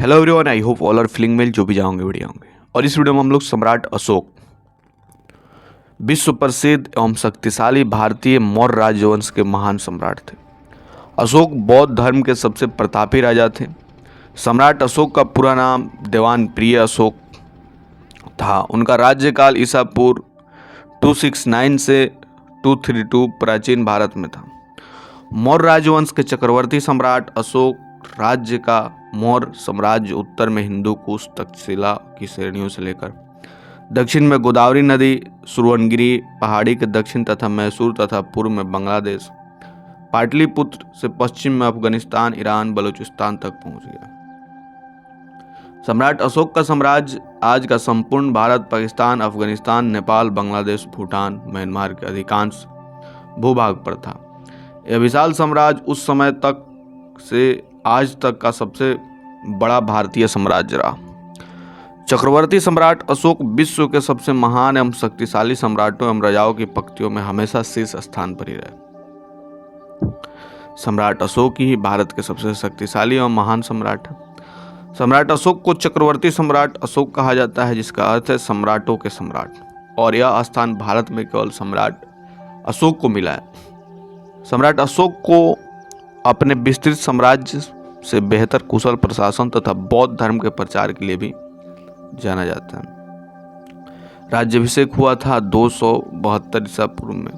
Hello everyone, I hope all are feeling well. जो भी जाओगे बढ़िया होंगे। और इस वीडियो में हम लोग सम्राट अशोक, विश्व प्रसिद्ध एवं शक्तिशाली भारतीय मौर्य राजवंश के महान सम्राट थे। अशोक बौद्ध धर्म के सबसे प्रतापी राजा थे। सम्राट अशोक का पूरा नाम देवान प्रिय अशोक था। उनका राज्यकाल ईसा पूर्व 269 से 232 प्राचीन भारत में था। मौर्य राजवंश के चक्रवर्ती सम्राट अशोक राज्य का मौर्य साम्राज्य उत्तर में हिंदू कुश तक्षशिला की श्रेणियों से लेकर दक्षिण में गोदावरी नदी, सुवर्णगिरी पहाड़ी के दक्षिण तथा मैसूर तथा पूर्व में बांग्लादेश, पाटलिपुत्र से पश्चिम में अफगानिस्तान, ईरान, बलूचिस्तान तक पहुंच गया। सम्राट अशोक का साम्राज्य आज का संपूर्ण भारत, पाकिस्तान, अफगानिस्तान, नेपाल, बांग्लादेश, भूटान, म्यांमार के अधिकांश भूभाग पर था। यह विशाल साम्राज्य उस समय तक से आज तक का सबसे बड़ा भारतीय साम्राज्य रहा। चक्रवर्ती सम्राट अशोक विश्व के सबसे महान एवं शक्तिशाली सम्राटों एवं राजाओं की पंक्तियों में हमेशा शीर्ष स्थान पर ही रहे। सम्राट अशोक ही भारत के सबसे शक्तिशाली एवं महान सम्राट है। सम्राट अशोक को चक्रवर्ती सम्राट अशोक कहा जाता है, जिसका अर्थ है सम्राटों के सम्राट, और यह स्थान भारत में केवल सम्राट अशोक को मिला है। सम्राट अशोक को अपने विस्तृत साम्राज्य से बेहतर कुशल प्रशासन तथा बौद्ध धर्म के प्रचार के लिए भी जाना जाता है। राज्याभिषेक हुआ था 272 ईसा पूर्व में।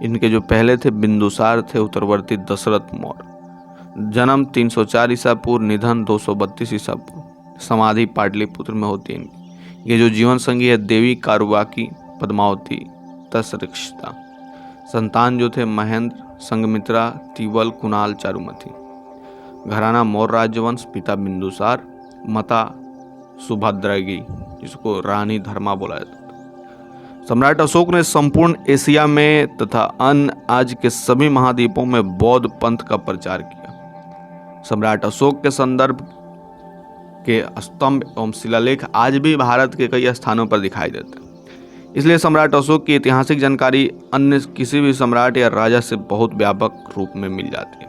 इनके जो पहले थे बिंदुसार थे, उत्तरवर्ती दशरथ मौर्य। जन्म 304 ईसा पूर्व, निधन 232 ईसा पूर्व। समाधि पाटलिपुत्र में होती है इनकी। ये जो जीवन संगी है देवी कारुबाकी, पद्मावती, तसरिक्षता। संतान जो थे महेंद्र, संगमित्रा, तिवल, कुणाल, चारुमती। घराना मौर्य राजवंश, पिता बिंदुसार, माता सुभद्रागी, जिसको रानी धर्मा बोला जाता था। सम्राट अशोक ने संपूर्ण एशिया में तथा अन्य आज के सभी महाद्वीपों में बौद्ध पंथ का प्रचार किया। सम्राट अशोक के संदर्भ के स्तंभ एवं शिलालेख आज भी भारत के कई स्थानों पर दिखाई देते हैं। इसलिए सम्राट अशोक की ऐतिहासिक जानकारी अन्य किसी भी सम्राट या राजा से बहुत व्यापक रूप में मिल जाती है।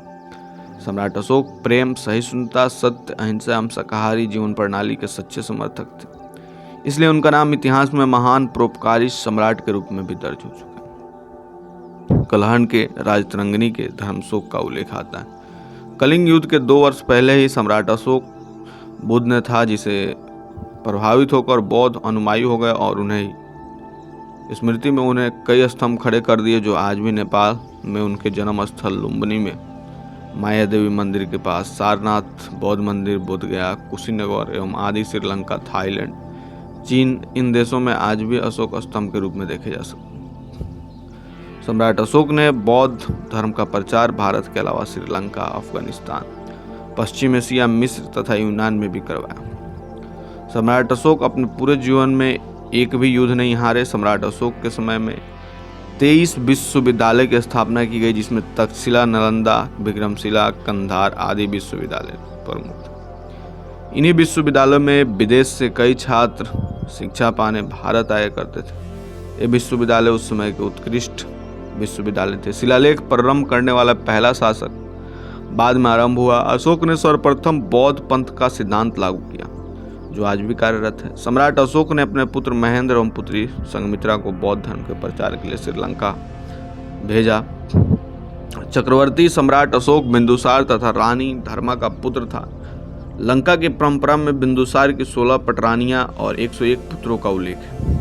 सम्राट अशोक प्रेम, सहिष्णुता, सत्य, अहिंसा एवं शाकाहारी जीवन प्रणाली के सच्चे समर्थक थे। इसलिए उनका नाम इतिहास में महान परोपकारी सम्राट के रूप में भी दर्ज हो चुका है। कलहन के राजतरंगिणी के धर्मशोक का उल्लेख आता है। कलिंग युद्ध के 2 वर्ष पहले ही सम्राट अशोक बुद्ध ने था, जिसे प्रभावित होकर बौद्ध अनुयायी हो गए और उन्हें स्मृति में उन्हें कई स्तंभ खड़े कर दिए, जो आज भी नेपाल में उनके जन्म स्थल लुम्बिनी में माया देवी मंदिर के पास, सारनाथ बौद्ध मंदिर, बोधगया, कुशीनगर एवं आदि श्रीलंका, थाईलैंड, चीन, इन देशों में आज भी अशोक स्तंभ के रूप में देखे जा सकते हैं। सम्राट अशोक ने बौद्ध धर्म का प्रचार भारत के अलावा श्रीलंका, अफगानिस्तान, पश्चिम एशिया, मिस्र तथा यूनान में भी करवाया। सम्राट अशोक अपने पूरे जीवन में एक भी युद्ध नहीं हारे। सम्राट अशोक के समय में 23 विश्वविद्यालय की स्थापना की गई, जिसमें तक्षशिला, नालंदा, विक्रमशिला, कंधार आदि विश्वविद्यालय प्रमुख थे। इन्हीं विश्वविद्यालयों में विदेश से कई छात्र शिक्षा पाने भारत आया करते थे। ये विश्वविद्यालय उस समय के उत्कृष्ट विश्वविद्यालय थे। शिलालेख प्रारंभ करने वाला पहला शासक बाद में आरंभ हुआ। अशोक ने सर्वप्रथम बौद्ध पंथ का सिद्धांत लागू किया, जो आज भी कार्यरत है। सम्राट अशोक ने अपने पुत्र महेंद्र एवं पुत्री संगमित्रा को बौद्ध धर्म के प्रचार के लिए श्रीलंका भेजा। चक्रवर्ती सम्राट अशोक बिंदुसार तथा रानी धर्मा का पुत्र था। लंका की परंपरा में बिंदुसार की 16 पटरानियां और 101 पुत्रों का उल्लेख है।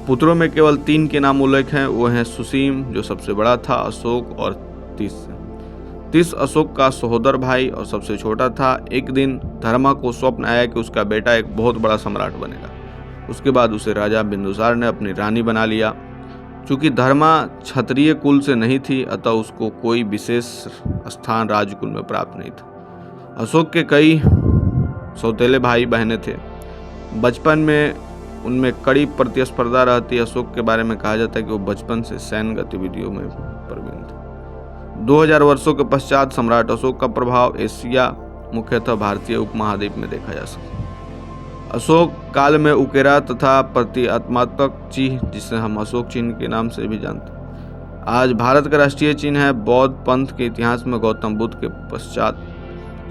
पुत्रों में केवल 3 के नाम उल्लेख हैं। वो हैं सुसीम, जो सबसे बड़ा था, अशोक और तीस अशोक का सहोदर भाई और सबसे छोटा था। एक दिन धर्मा को स्वप्न आया कि उसका बेटा एक बहुत बड़ा सम्राट बनेगा। उसके बाद उसे राजा बिंदुसार ने अपनी रानी बना लिया। चूंकि धर्मा क्षत्रिय कुल से नहीं थी, अतः उसको कोई विशेष स्थान राजकुल में प्राप्त नहीं था। अशोक के कई सौतेले भाई बहनें थे। बचपन में उनमें कड़ी प्रतिस्पर्धा रहती। अशोक के बारे में कहा जाता है कि वो बचपन से सैन्य गतिविधियों में प्रवीण थे। 2000 वर्षों के पश्चात सम्राट अशोक का प्रभाव एशिया, मुख्यतः भारतीय उपमहाद्वीप में देखा जा सकता। अशोक काल में उकेरा तथा प्रतीकात्मक चिन्ह, जिसे हम अशोक चिन्ह के नाम से भी जानते हैं, आज भारत का राष्ट्रीय चिन्ह है। बौद्ध पंथ के इतिहास में गौतम बुद्ध के पश्चात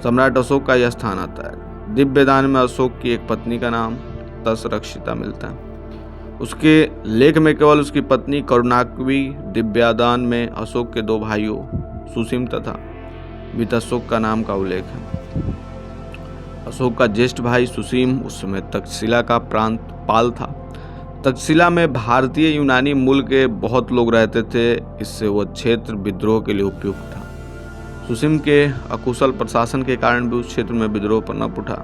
सम्राट अशोक का यह स्थान आता है। दिव्यदान में अशोक की एक पत्नी का नाम तसरक्षिता मिलता है। उसके लेख में केवल उसकी पत्नी करुणाकवी, दिव्यदान में अशोक के 2 भाइयों सुसीम तथा वितशोक का नाम का उल्लेख है। अशोक का ज्येष्ठ भाई सुसीम उस समय तक्षशिला का प्रांत पाल था। तक्षशिला में भारतीय यूनानी मूल के बहुत लोग रहते थे, इससे वह क्षेत्र विद्रोह के लिए उपयुक्त था। सुसीम के अकुशल प्रशासन के कारण भी उस क्षेत्र में विद्रोह पनप उठा।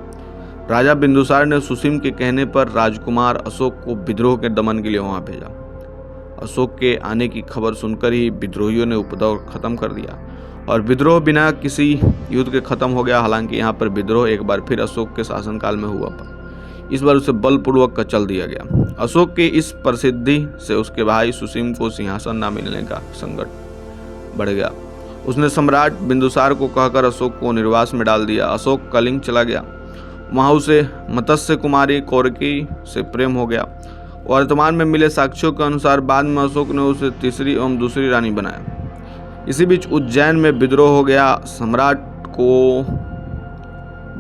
राजा बिंदुसार ने सुसीम के कहने पर राजकुमार अशोक को विद्रोह के दमन के लिए वहां भेजा। अशोक के आने की खबर सुनकर ही विद्रोहियों ने उपद्रव खत्म कर दिया और विद्रोह बिना किसी युद्ध के खत्म हो गया। हालांकि यहाँ पर विद्रोह एक बार फिर अशोक के शासनकाल में हुआ, पर इस बार उसे बलपूर्वक कचल दिया गया। अशोक की इस प्रसिद्धि से उसके भाई सुसीम को सिंहासन न मिलने का संकट बढ़ गया। उसने सम्राट बिंदुसार को कहकर अशोक को निर्वास में डाल दिया। अशोक कलिंग चला गया। वहां उसे मत्स्य कुमारी कौरकी से प्रेम हो गया। वर्तमान में मिले साक्ष्यों के अनुसार बाद में अशोक ने उसे तीसरी एवं दूसरी रानी बनाया। इसी बीच उज्जैन में विद्रोह हो गया। सम्राट को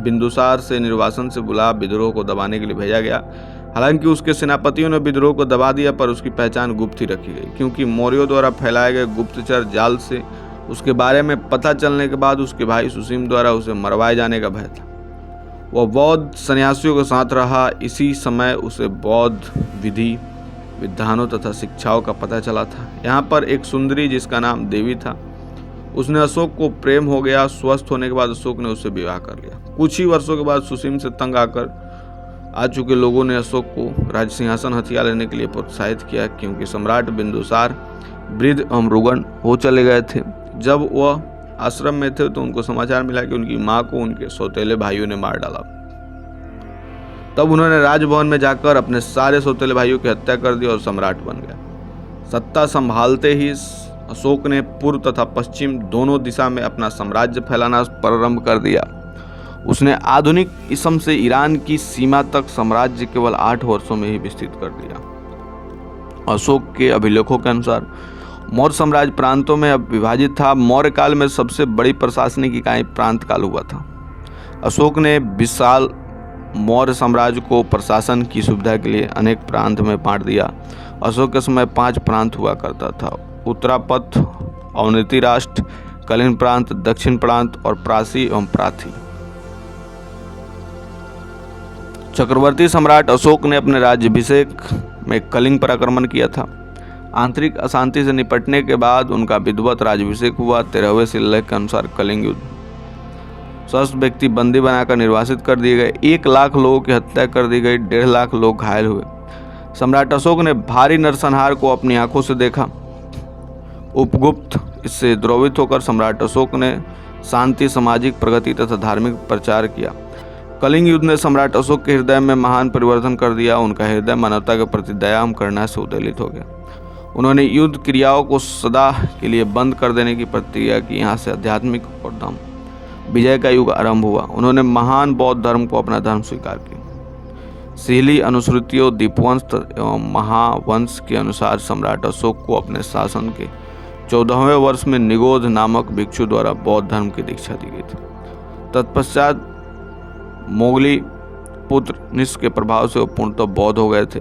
बिंदुसार से निर्वासन से बुला विद्रोह को दबाने के लिए भेजा गया। हालांकि उसके सेनापतियों ने विद्रोह को दबा दिया, पर उसकी पहचान गुप्त ही रखी गई, क्योंकि मौर्यों द्वारा फैलाए गए गुप्तचर जाल से उसके बारे में पता चलने के बाद उसके भाई सुसीम द्वारा उसे मरवाए जाने का भय था। वह बौद्ध सन्यासियों के साथ रहा। इसी समय उसे बौद्ध विधि, विधानों तथा शिक्षाओं का पता चला था। यहाँ पर एक सुंदरी जिसका नाम देवी था, उसने अशोक को प्रेम हो गया। स्वस्थ होने के बाद अशोक ने उससे विवाह कर लिया। कुछ ही वर्षों के बाद सुसीम से तंग आकर आ चुके लोगों ने अशोक को राज सिंहासन हथिया लेने के लिए प्रोत्साहित किया, क्योंकि सम्राट बिंदुसार वृद्ध एवं रुग्ण हो चले गए थे। जब वह आश्रम में थे तो उनको समाचार मिला कि उनकी मां को उनके सौतेले भाइयों ने मार डाला। तब उन्होंने राजभवन में जाकर अपने सारे सौतेले भाइयों की हत्या कर दी और सम्राट बन गया। सत्ता संभालते ही अशोक ने पूर्व तथा पश्चिम दोनों दिशा में अपना साम्राज्य फैलाना प्रारंभ कर दिया। उसने आधुनिक इसम से ईरान की सीमा तक साम्राज्य केवल 8 वर्षों में ही विस्तृत कर दिया। अशोक के अभिलेखों के अनुसार मौर्य साम्राज्य प्रांतों में अब विभाजित था। मौर्य काल में सबसे बड़ी प्रशासनिक इकाई प्रांत काल हुआ था। अशोक ने विशाल मौर्य साम्राज्य को प्रशासन की सुविधा के लिए अनेक प्रांत में बांट दिया। अशोक के समय 5 प्रांत हुआ करता था: उत्तरापथ, अवनति राष्ट्र, कलिंग प्रांत, दक्षिण प्रांत और प्रासी एवं प्राथी। चक्रवर्ती सम्राट अशोक ने अपने राज्याभिषेक में कलिंग पर आक्रमण किया था। आंतरिक अशांति से निपटने के बाद उनका विधिवत राज्याभिषेक हुआ। 13वें शिलालेख के अनुसार कलिंग युद्ध 100 व्यक्ति बंदी बनाकर निर्वासित कर दिए गए। 1 लाख लोगों की हत्या कर दी गई। 1.5 लाख लोग घायल हुए। सम्राट अशोक ने भारी नरसंहार को अपनी आंखों से देखा। उपगुप्त इससे द्रवित होकर सम्राट अशोक ने शांति, सामाजिक प्रगति तथा धार्मिक प्रचार किया। कलिंग युद्ध ने सम्राट अशोक के हृदय में महान परिवर्तन कर दिया। उनका हृदय मानवता के प्रति दया एवं करुणा से उद्वेलित हो गया। उन्होंने युद्ध क्रियाओं को सदा के लिए बंद कर देने की प्रतिज्ञा की। यहाँ से आध्यात्मिक और धर्म विजय का युग आरंभ हुआ। उन्होंने महान बौद्ध धर्म को अपना धर्म स्वीकार किया। सीली अनुश्रुतियों, दीपवंश एवं महावंश के अनुसार सम्राट अशोक को अपने शासन के 14वें वर्ष में निगोध नामक भिक्षु द्वारा बौद्ध धर्म की दीक्षा दी गई थी। तत्पश्चात मोगली पुत्र निश के प्रभाव से वो पूर्णतः बौद्ध हो गए थे।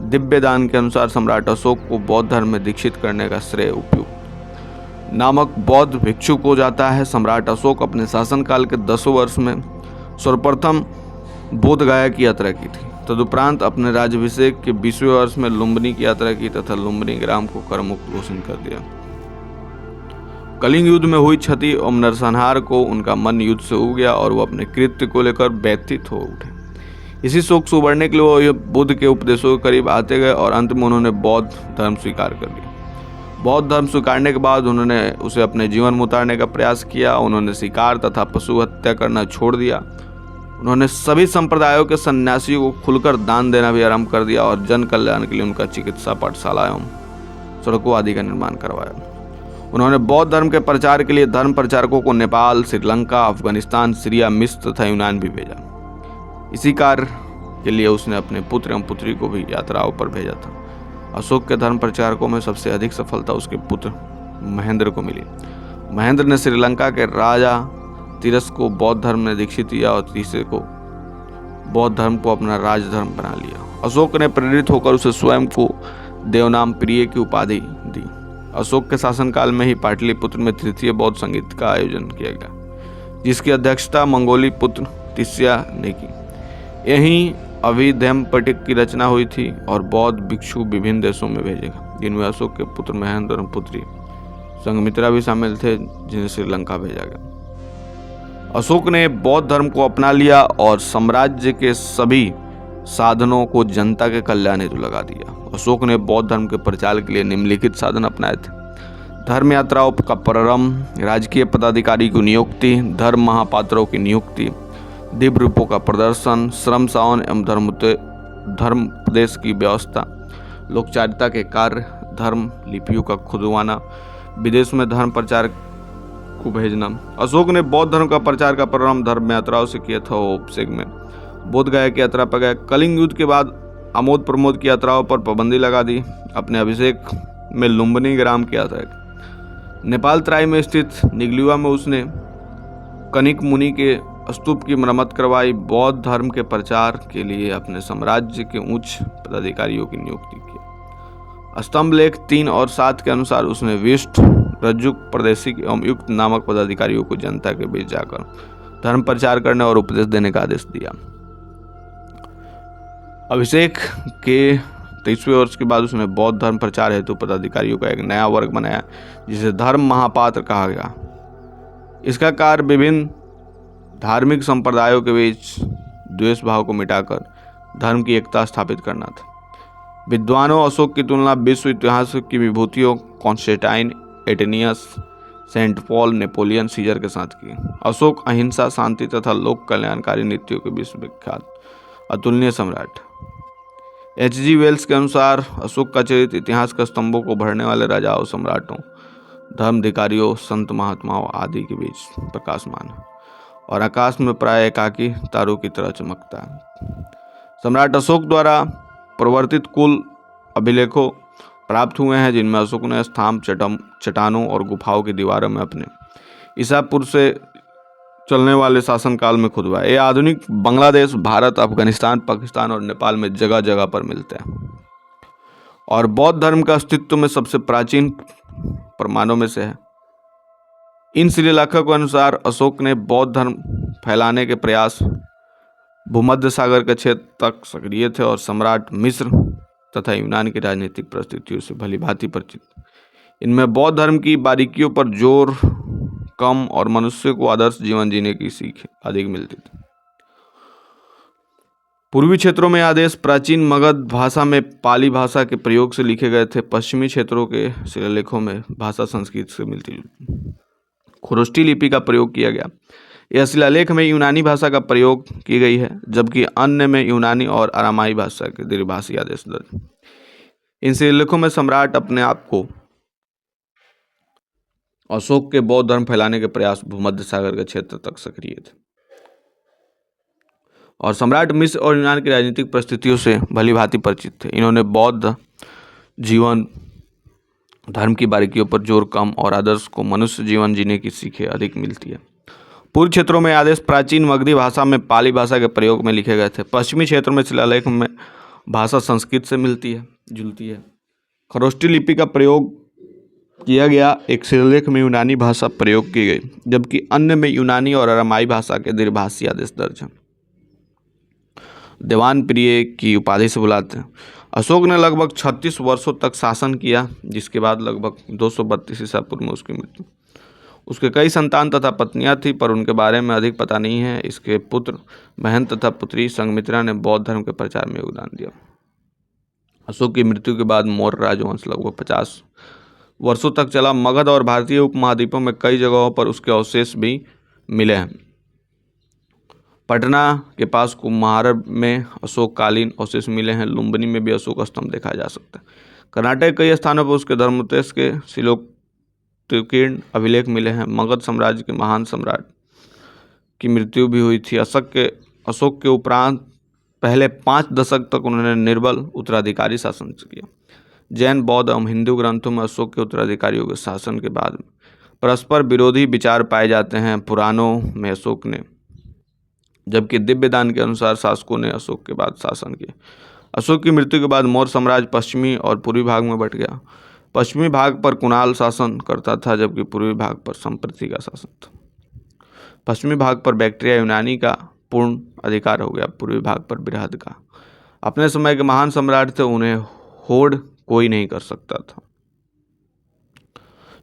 दिव्यदान के अनुसार सम्राट अशोक को बौद्ध धर्म में दीक्षित करने का श्रेय उपयुक्त नामक बौद्ध भिक्षु को जाता है। सम्राट अशोक अपने शासनकाल के 10वें वर्ष में सर्वप्रथम बोध गया की यात्रा की थी। तदुपरांत अपने राज्याभिषेक के 20वें वर्ष में लुम्बिनी की यात्रा की तथा लुम्बिनी ग्राम को करमुक्त घोषित कर दिया। कलिंग युद्ध में हुई क्षति एवं नरसंहार को उनका मन युद्ध से उब गया और वो अपने कृत्य को लेकर व्यथित हो उठे। इसी शोक से उबरने के लिए वो बुद्ध के उपदेशों के करीब आते गए और अंत में उन्होंने बौद्ध धर्म स्वीकार कर लिया। बौद्ध धर्म स्वीकारने के बाद उन्होंने उसे अपने जीवन में उतारने का प्रयास किया। उन्होंने शिकार तथा पशु हत्या करना छोड़ दिया। उन्होंने सभी संप्रदायों के सन्यासियों को खुलकर दान देना भी आरंभ कर दिया और जन कल्याण के लिए उनका चिकित्सा पाठशाला एवं सड़कों आदि का निर्माण करवाया। उन्होंने बौद्ध धर्म के प्रचार के लिए धर्म प्रचारकों को नेपाल, श्रीलंका, अफगानिस्तान, सीरिया, मिस्र तथा यूनान भी भेजा। इसी कार्य के लिए उसने अपने पुत्र एवं पुत्री को भी यात्राओं पर भेजा था। अशोक के धर्म प्रचारकों में सबसे अधिक सफलता उसके पुत्र महेंद्र को मिली। महेंद्र ने श्रीलंका के राजा तिरस को बौद्ध धर्म में दीक्षित किया और तीसरे को बौद्ध धर्म को अपना राजधर्म बना लिया। अशोक ने प्रेरित होकर उसे स्वयं को देवनाम प्रिय की उपाधि दी। अशोक के शासनकाल में ही पाटलिपुत्र में तृतीय बौद्ध संगीत का आयोजन किया गया, जिसकी अध्यक्षता मंगोली पुत्र तिस्या ने की। यहीं अभिधम्मपिटक की रचना हुई थी और बौद्ध भिक्षु विभिन्न देशों में भेजे गए, जिनमें अशोक के पुत्र महेंद्र और पुत्री संघमित्रा भी शामिल थे, जिन्हें श्रीलंका भेजा गया। अशोक ने बौद्ध धर्म को अपना लिया और साम्राज्य के सभी साधनों को जनता के कल्याण हेतु लगा दिया। अशोक ने बौद्ध धर्म के प्रचार के लिए निम्नलिखित साधन अपनाए थे: धर्म यात्राओं का प्रारंभ, राजकीय पदाधिकारी की नियुक्ति, धर्म महापात्रों की नियुक्ति, दिव्य रूपों का प्रदर्शन, श्रम सावन एवं धर्मोपदेश की व्यवस्था, लोकचारिता के कार्य, धर्म लिपियों का खुदवाना, विदेश में धर्म प्रचार को भेजना। अशोक ने बौद्ध धर्म का प्रचार का प्रारंभ धर्म यात्राओं से किया था। वो अभिषेक में बोध गया की यात्रा पर गए। कलिंग युद्ध के बाद आमोद प्रमोद की यात्राओं पर पाबंदी लगा दी। अपने अभिषेक में लुम्बिनी ग्राम किया था। नेपाल तराई में स्थित निगलुआ में उसने कनिक मुनि के स्तूप की मरम्मत करवाई। बौद्ध धर्म के प्रचार के लिए अपने साम्राज्य के उच्च पदाधिकारियों की नियुक्ति की। स्तंभ लेख 3 और 7 के अनुसार उसने विष्ट, रज्जुक, प्रदेशिक एवं युक्त नामक पदाधिकारियों को जनता के बीच जाकर धर्म प्रचार करने और उपदेश देने का आदेश दिया। अभिषेक के 23वें वर्ष के बाद उसने बौद्ध धर्म प्रचार हेतु पदाधिकारियों का एक नया वर्ग बनाया, जिसे धर्म महापात्र कहा गया। इसका कार्य विभिन्न धार्मिक संप्रदायों के बीच द्वेष भाव को मिटाकर धर्म की एकता स्थापित करना था। विद्वानों अशोक की तुलना विश्व इतिहास की विभूतियों Constantine, Athenaeus, Saint Paul, Napoleon, Caesar के साथ की। अशोक अहिंसा, शांति तथा लोक कल्याणकारी नीतियों के विश्वविख्यात अतुलनीय सम्राट। H.G. वेल्स के अनुसार अशोक का चरित्र इतिहास के स्तंभों को भरने वाले राजाओं, सम्राटों, धर्माधिकारियों, संत महात्माओं आदि के बीच प्रकाशमान है और आकाश में प्राय एकाकी तारों की तरह चमकता है। सम्राट अशोक द्वारा प्रवर्तित कुल अभिलेखों प्राप्त हुए हैं, जिनमें अशोक ने स्तंभ, चट्टानों और गुफाओं की दीवारों में अपने ईसा पूर्व से चलने वाले शासनकाल में खुदवाए। ये आधुनिक बांग्लादेश, भारत, अफगानिस्तान, पाकिस्तान और नेपाल में जगह जगह पर मिलते हैं और बौद्ध धर्म का अस्तित्व में सबसे प्राचीन प्रमाणों में से है। इन शिलालेखों के अनुसार अशोक ने बौद्ध धर्म फैलाने के प्रयास भूमध्य सागर के क्षेत्र तक सक्रिय थे और सम्राट मिस्र तथा यूनान की राजनीतिक परिस्थितियों से भलीभांति परिचित। इनमें बौद्ध धर्म की बारीकियों पर जोर कम और मनुष्य को आदर्श जीवन जीने की सीख अधिक मिलती थी। पूर्वी क्षेत्रों में आदेश प्राचीन मगध भाषा में पाली भाषा के प्रयोग से लिखे गए थे। पश्चिमी क्षेत्रों के शिलालेखों में भाषा संस्कृत से मिलती जुलती खुरोष्टी लिपि का प्रयोग किया गया। यह शिलालेख में यूनानी भाषा का प्रयोग की गई है, जबकि अन्य में यूनानी और अरामाई भाषा के द्विभाषी आदेश दर्ज। इन शिलालेखों में सम्राट अपने आप को अशोक के बौद्ध धर्म फैलाने के प्रयास भूमध्य सागर के क्षेत्र तक सक्रिय थे और सम्राट मिस्र और यूनान की राजनीतिक परिस्थितियों से भलीभांति परिचित थे। इन्होंने बौद्ध जीवन धर्म की बारीकियों पर जोर कम और आदर्श को मनुष्य जीवन जीने की सीखें अधिक मिलती है। पूर्व क्षेत्रों में आदेश प्राचीन मगधी भाषा में पाली भाषा के प्रयोग में लिखे गए थे। पश्चिमी क्षेत्रों में शिलालेख में भाषा संस्कृत से मिलती है जुलती है। खरोष्टी लिपि का प्रयोग किया गया। एक शिलालेख में यूनानी भाषा प्रयोग की गई, जबकि अन्य में यूनानी और अरामाई भाषा के द्विभाषी आदेश दर्ज हैं। देवान प्रिय की उपाधि से बुलाते हैं। अशोक ने लगभग 36 वर्षों तक शासन किया, जिसके बाद लगभग 232 ईसा पूर्व में उसकी मृत्यु। उसके कई संतान तथा पत्नियां थी, पर उनके बारे में अधिक पता नहीं है। इसके पुत्र महेंद्र तथा पुत्री संघमित्रा ने बौद्ध धर्म के प्रचार में योगदान दिया। अशोक की मृत्यु के बाद मौर्य राजवंश लगभग 50 वर्षों तक चला। मगध और भारतीय उपमहाद्वीपों में कई जगहों पर उसके अवशेष भी मिले हैं। पटना के पास कुम्हार में अशोककालीन अवशेष मिले हैं। लुम्बिनी में भी अशोक स्तंभ देखा जा सकता है। कर्नाटक के कई स्थानों पर उसके धर्मोपदेश के शिलोकीर्ण अभिलेख मिले हैं। मगध साम्राज्य के महान सम्राट की मृत्यु भी हुई थी। अशोक के उपरांत पहले 5 दशक तक उन्होंने निर्बल उत्तराधिकारी शासन किया। जैन, बौद्ध एवं हिंदू ग्रंथों में अशोक के उत्तराधिकारियों के शासन के बाद परस्पर विरोधी विचार पाए जाते हैं। पुराणों में अशोक ने जबकि दिव्य दान के अनुसार शासकों ने अशोक के बाद शासन किया। अशोक की मृत्यु के बाद मौर्य साम्राज्य पश्चिमी और पूर्वी भाग में बंट गया। पश्चिमी भाग पर कुणाल शासन करता था, जबकि पूर्वी भाग पर संप्रति का शासन था। पश्चिमी भाग पर बैक्ट्रिया यूनानी का पूर्ण अधिकार हो गया, पूर्वी भाग पर बृहद का। अपने समय के महान सम्राट थे, उन्हें होड़ कोई नहीं कर सकता था।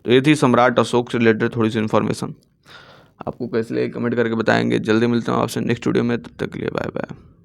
तो ये थी सम्राट अशोक से रिलेटेड थोड़ी सी इन्फॉर्मेशन। आपको कैसे लगे कमेंट करके बताएंगे। जल्दी मिलते हैं आपसे नेक्स्ट वीडियो में, तब तक के लिए बाय बाय।